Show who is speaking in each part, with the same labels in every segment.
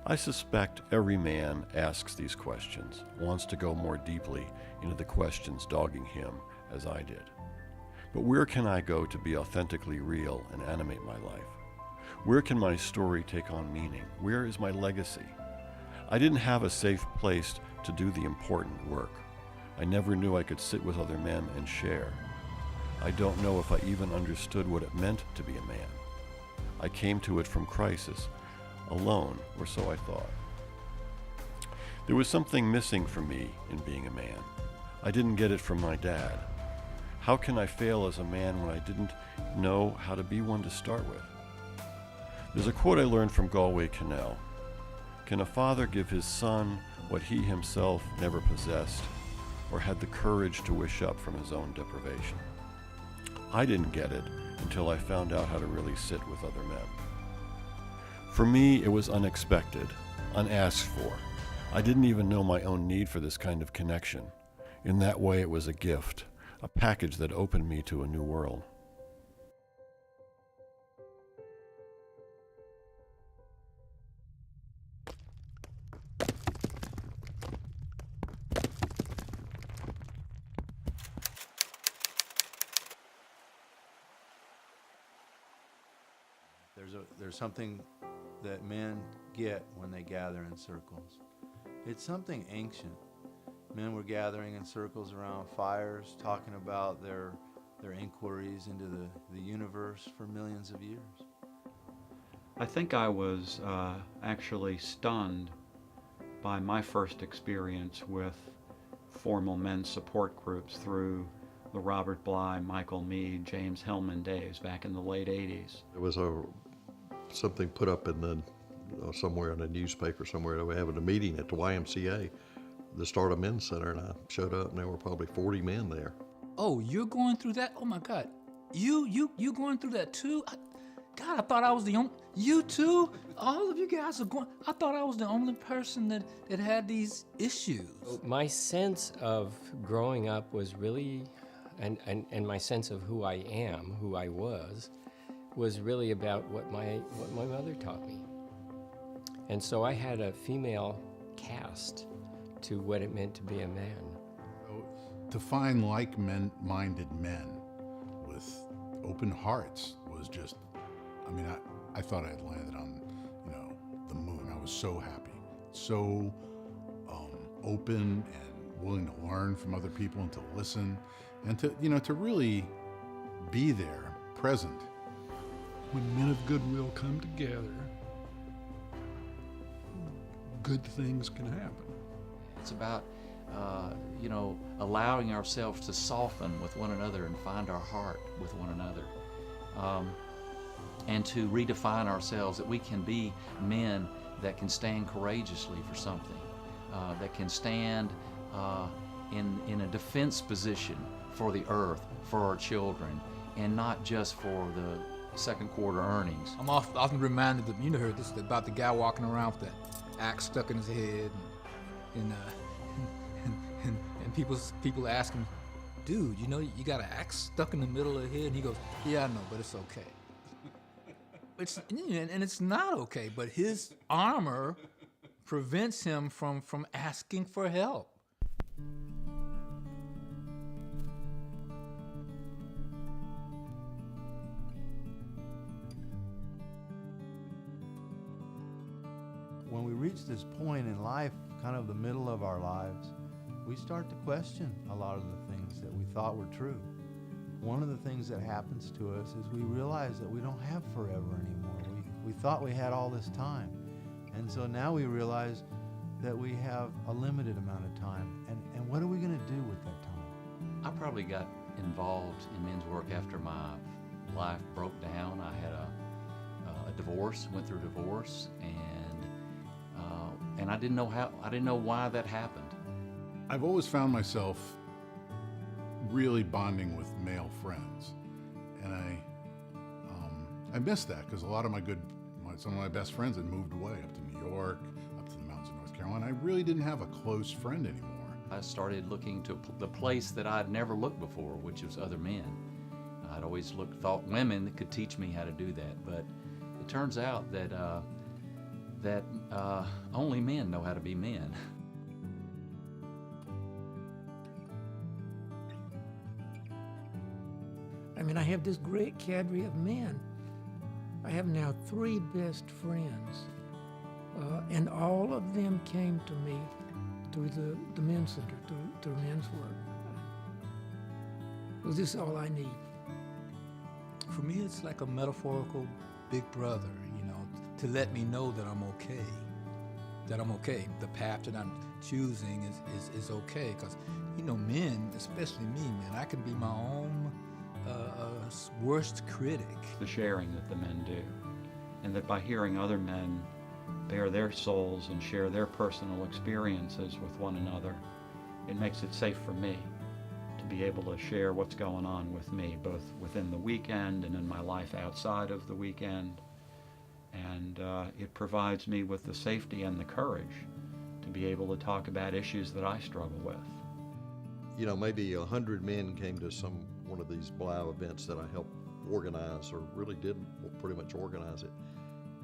Speaker 1: I suspect every man asks these questions, wants to go more deeply into the questions dogging him as I did. But where can I go to be authentically real and animate my life? Where can my story take on meaning? Where is my legacy? I didn't have a safe place to do the important work. I never knew I could sit with other men and share. I don't know if I even understood what it meant to be a man. I came to it from crisis, alone, or so I thought. There was something missing for me in being a man. I didn't get it from my dad. How can I fail as a man when I didn't know how to be one to start with? There's a quote I learned from Galway Kinnell. Can a father give his son what he himself never possessed or had the courage to wish up from his own deprivation? I didn't get it until I found out how to really sit with other men. For me, it was unexpected, unasked for. I didn't even know my own need for this kind of connection. In that way, it was a gift, a package that opened me to a new world.
Speaker 2: There's something that men get when they gather in circles. It's something ancient. Men were gathering in circles around fires, talking about their inquiries into the universe for millions of years.
Speaker 3: I think I was actually stunned by my first experience with formal men's support groups through the Robert Bly, Michael Mead, James Hillman days back in the late 80s.
Speaker 4: There was something put up in the somewhere in a newspaper somewhere that we're having a meeting at the YMCA, the Start a Men's Center, and I showed up and there were probably 40 men there.
Speaker 5: Oh, you're going through that? Oh my God, you going through that too? God, I thought I was the only. You too? All of you guys are going. I thought I was the only person that had these issues.
Speaker 6: My sense of growing up was really, and my sense of who I am, who I was really about what my mother taught me. And so I had a female cast to what it meant to be a man.
Speaker 7: To find like-minded men with open hearts was just, I mean, I thought I had landed on, the moon. I was so happy, so open and willing to learn from other people and to listen and to really be there, present. When men of goodwill come together, good things can happen.
Speaker 8: It's about, allowing ourselves to soften with one another and find our heart with one another. And to redefine ourselves, that we can be men that can stand courageously for something, that can stand in a defense position for the earth, for our children, and not just for the second quarter earnings.
Speaker 5: I'm often reminded of, heard this about the guy walking around with that axe stuck in his head, and people ask him, dude, you got an axe stuck in the middle of the head? And he goes, yeah, I know, but it's okay. And it's not okay, but his armor prevents him from asking for help.
Speaker 2: When we reach this point in life, kind of the middle of our lives, we start to question a lot of the things that we thought were true. One of the things that happens to us is we realize that we don't have forever anymore. We thought we had all this time. And so now we realize that we have a limited amount of time. And what are we going to do with that time?
Speaker 8: I probably got involved in men's work after my life broke down. I had a divorce, went through a divorce, and I didn't know why that happened.
Speaker 7: I've always found myself really bonding with male friends, and I miss that because a lot of some of my best friends had moved away up to New York, up to the mountains of North Carolina. I really didn't have a close friend anymore.
Speaker 8: I started looking to the place that I'd never looked before, which was other men. I'd always thought women could teach me how to do that, but it turns out that that only men know how to be men.
Speaker 9: I mean, I have this great cadre of men. I have now 3 best friends, and all of them came to me through the men's center, through men's work. Well, this is all I need.
Speaker 5: For me, it's like a metaphorical big brother, you know, to let me know that I'm okay. That I'm okay. The path that I'm choosing is okay. Because, you know, men, especially me, man, I can be my own worst critic.
Speaker 3: The sharing that the men do, and that by hearing other men bare their souls and share their personal experiences with one another, it makes it safe for me to be able to share what's going on with me, both within the weekend and in my life outside of the weekend. And it provides me with the safety and the courage to be able to talk about issues that I struggle with.
Speaker 4: You know, maybe 100 men came to one of these Blau events that I helped organize, or really did pretty much organize it.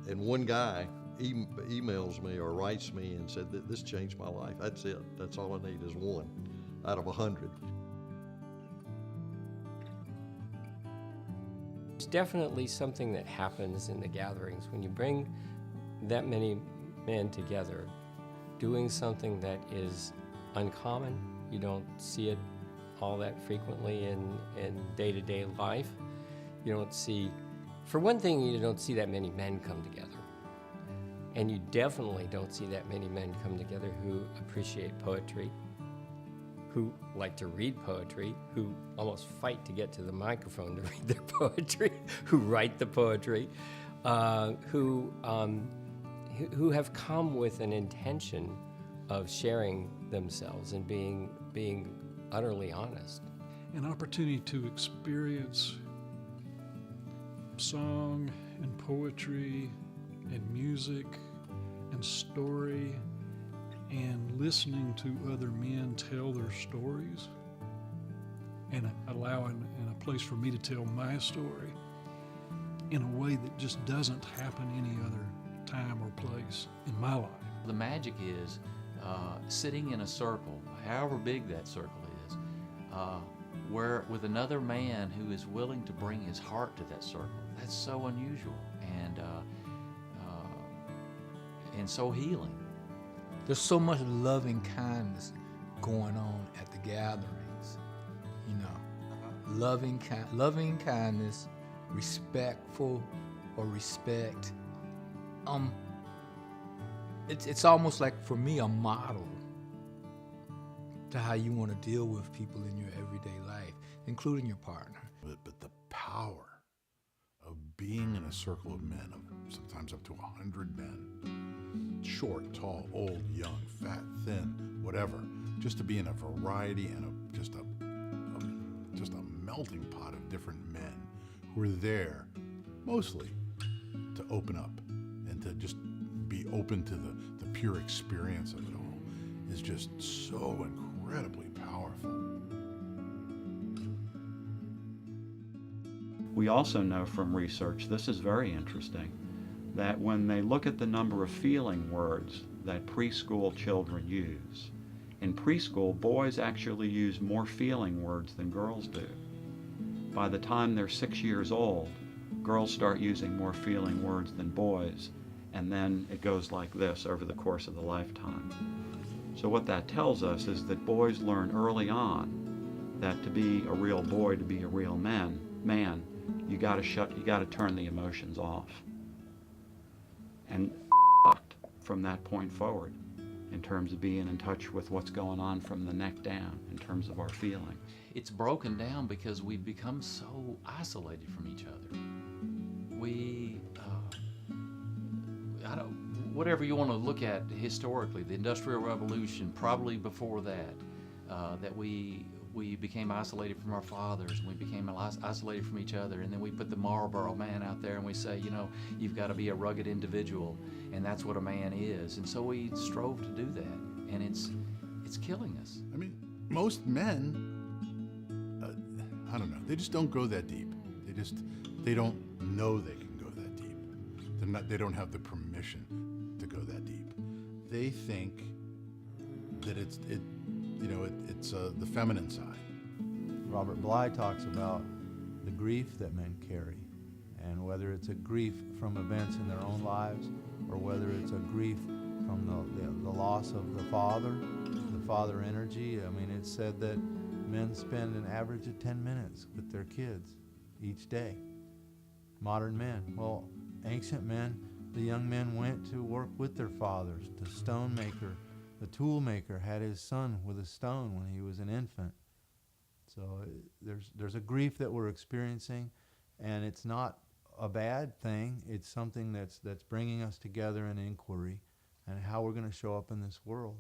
Speaker 4: And one guy emails me or writes me and said that this changed my life. That's it. That's all I need is one out of 100.
Speaker 6: It's definitely something that happens in the gatherings when you bring that many men together doing something that is uncommon. You don't see it all that frequently in day-to-day life. You don't see, for one thing, you don't see that many men come together. And you definitely don't see that many men come together who appreciate poetry, who like to read poetry, who almost fight to get to the microphone to read their poetry, who write the poetry, who have come with an intention of sharing themselves and being utterly honest.
Speaker 10: An opportunity to experience song and poetry and music and story and listening to other men tell their stories and allowing a place for me to tell my story in a way that just doesn't happen any other time or place in my life.
Speaker 8: The magic is sitting in a circle, however big that circle is, where with another man who is willing to bring his heart to that circle. That's so unusual and so healing.
Speaker 5: There's so much loving kindness going on at the gatherings, you know. Loving kindness, respectful or respect. It's almost like, for me, a model to how you want to deal with people in your everyday life, including your partner.
Speaker 7: But the power of being in a circle of men, of sometimes up to 100 men, short, tall, old, young, fat, thin, whatever, just to be in a variety and just a melting pot of different men who are there mostly to open up and to just be open to the pure experience of it all is just so incredibly powerful.
Speaker 3: We also know from research, this is very interesting, that when they look at the number of feeling words that preschool children use, in preschool, boys actually use more feeling words than girls do. By the time they're 6 years old, girls start using more feeling words than boys, and then it goes like this over the course of the lifetime. So what that tells us is that boys learn early on that to be a real boy, to be a real man, you gotta turn the emotions off. And from that point forward, in terms of being in touch with what's going on from the neck down, in terms of our feeling.
Speaker 8: It's broken down because we've become so isolated from each other. Whatever you want to look at historically, the Industrial Revolution, probably before that, that we became isolated from our fathers, and we became isolated from each other, and then we put the Marlboro Man out there and we say, you know, you've got to be a rugged individual, and that's what a man is. And so we strove to do that, and it's killing us.
Speaker 7: I mean, most men, I don't know, they just don't go that deep. They don't know they can go that deep. They don't have the permission to go they think that it's the feminine side.
Speaker 2: Robert Bly talks about the grief that men carry, and whether it's a grief from events in their own lives or whether it's a grief from the loss of the father energy. I mean, it's said that men spend an average of 10 minutes with their kids each day. Modern men. Well, ancient men, the young men went to work with their fathers. The stone maker, the tool maker had his son with a stone when he was an infant. So there's a grief that we're experiencing, and it's not a bad thing. It's something that's bringing us together in inquiry and how we're going to show up in this world.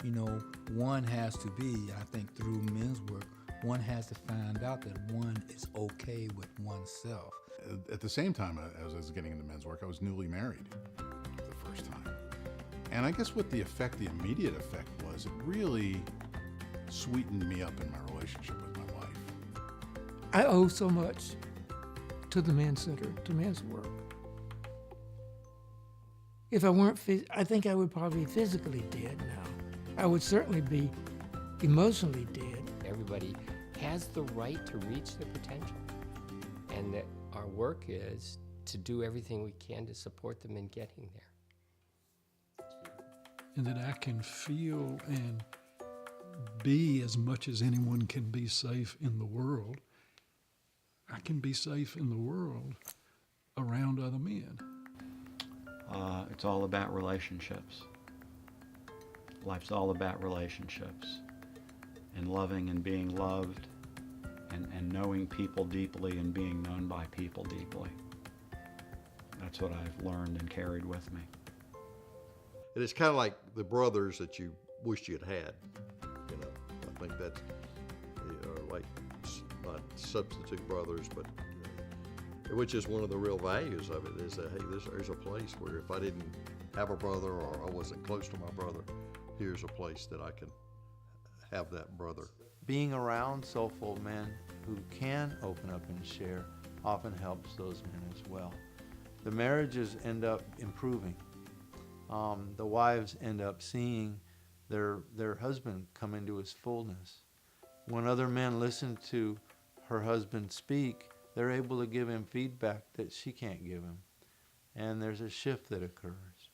Speaker 5: You know, one has to be, I think through men's work, one has to find out that one is okay with oneself.
Speaker 7: At the same time, as I was getting into men's work, I was newly married the first time. And I guess what the immediate effect was, it really sweetened me up in my relationship with my wife.
Speaker 9: I owe so much to the men's center, to men's work. If I weren't, I think I would probably be physically dead now. I would certainly be emotionally dead.
Speaker 6: Everybody has the right to reach their potential, and that our work is to do everything we can to support them in getting there.
Speaker 10: And that I can feel and be as much as anyone can be safe in the world. I can be safe in the world around other men.
Speaker 3: It's all about relationships. Life's all about relationships, and loving and being loved, and knowing people deeply and being known by people deeply. That's what I've learned and carried with me.
Speaker 4: And it's kind of like the brothers that you wish you'd had. You know, I think that's like not substitute brothers, but which is one of the real values of it, is that, hey, there's a place where if I didn't have a brother or I wasn't close to my brother, here's a place that I can have that brother.
Speaker 2: Being around soulful men who can open up and share often helps those men as well. The marriages end up improving. The wives end up seeing their husband come into his fullness. When other men listen to her husband speak, they're able to give him feedback that she can't give him. And there's a shift that occurs.